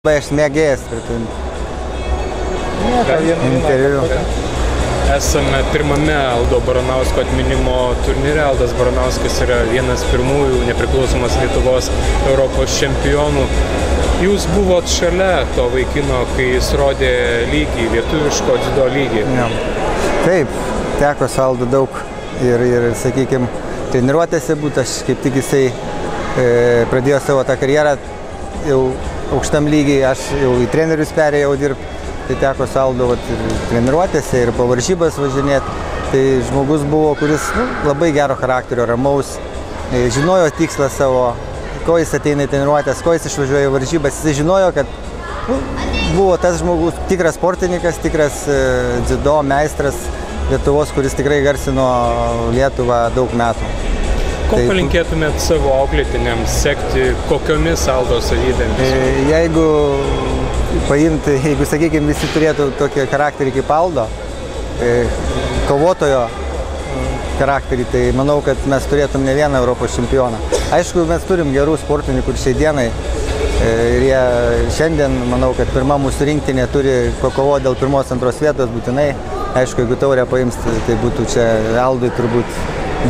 Aš mėgėjas interviu. Esame pirmame Aldo Baranausko atminimo turnyre. Aldas Baranauskas yra vienas pirmųjų nepriklausomos Lietuvos Europos čempionų. Jūs buvot šalia to vaikino, kai jis rodė lygį, lietuviško dziudo lygį. Ja. Taip, teko su Aldu daug ir sakykime, treniruotėse būtų. Aš kaip tik jisai pradėjo savo tą karjerą jau aukštam lygiai, aš jau į trenerius perėjau dirbti, tai teko su Aldu treniruotėse ir po varžybas važinėti. Tai žmogus buvo, kuris labai gero charakterio, ramaus, žinojo tikslą savo, ko jis ateina į treniruotės, ko jis išvažiuoja į varžybas. Jis žinojo, kad buvo tas žmogus, tikras sportininkas, tikras dziudo meistras Lietuvos, kuris tikrai garsino Lietuvą daug metų. Ko palinkėtumėt savo auklėtiniams sekti, kokiomis Aldo savybėmis? Jeigu paimti, jeigu, sakykime, visi turėtų tokį charakterį kaip Aldo, kovotojo charakterį, tai manau, kad mes turėtum ne vieną Europos čempioną. Aišku, mes turim gerų sportininkų šiai dienai ir jie šiandien, manau, kad pirma mūsų rinktinė turi pakovoti dėl pirmos, antros vietos būtinai. Aišku, jeigu taurę paims, tai būtų čia Aldui turbūt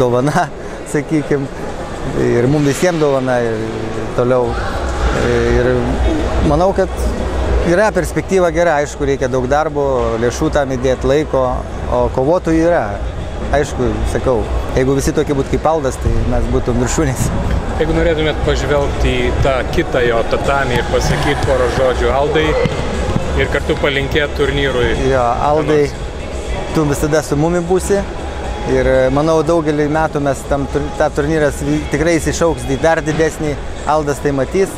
dovana, sakykime, ir mums visiems dovana ir toliau. Ir manau, kad yra perspektyva gera, aišku, reikia daug darbo, lėšų tam įdėti, laiko, o kovotojų yra. Aišku, sakau, jeigu visi tokie būtų kaip Aldas, tai mes būtum viršūnės. Jeigu norėtumėt pažvelgti į tą kitą jo tatamį ir pasakyti porą žodžių Aldai ir kartu palinkėti turnyrui. Jo, Aldai, tu visada su mumi būsi. Ir manau, daugelį metų mes tą turnyras tikrai išauks dar didesnį, Aldas tai matys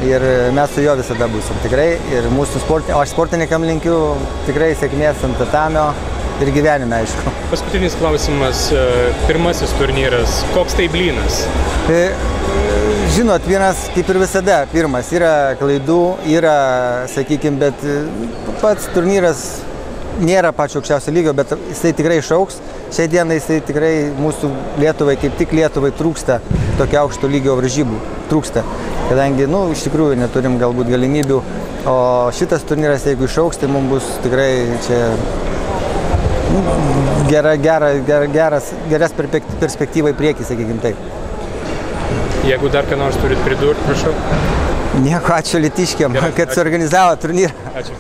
ir mes su juo visada būsim tikrai. Ir mūsų aš sportininkam linkiu tikrai sėkmės ant tatamio ir gyvenime, aišku. Paskutinis klausimas, pirmasis turnyras, koks tai blynas? Žinot, vienas kaip ir visada, pirmas, yra klaidų, yra, sakykime, bet pats turnyras nėra pačio aukščiausio lygio, bet jisai tikrai išauks. Šiai dienai jisai tikrai mūsų Lietuvai, kaip tik Lietuvai trūksta tokio aukšto lygio varžybų. Trūksta. Kadangi, iš tikrųjų neturim galbūt galimybių, o šitas turnyras, jeigu išauks, tai mums bus tikrai čia geras perspektyva į priekį, sakykime taip. Jeigu dar ką nors turit pridurti, prašau. Nieko, ačiū Lytiškiam, kad suorganizavo turnyrą. Ačiū.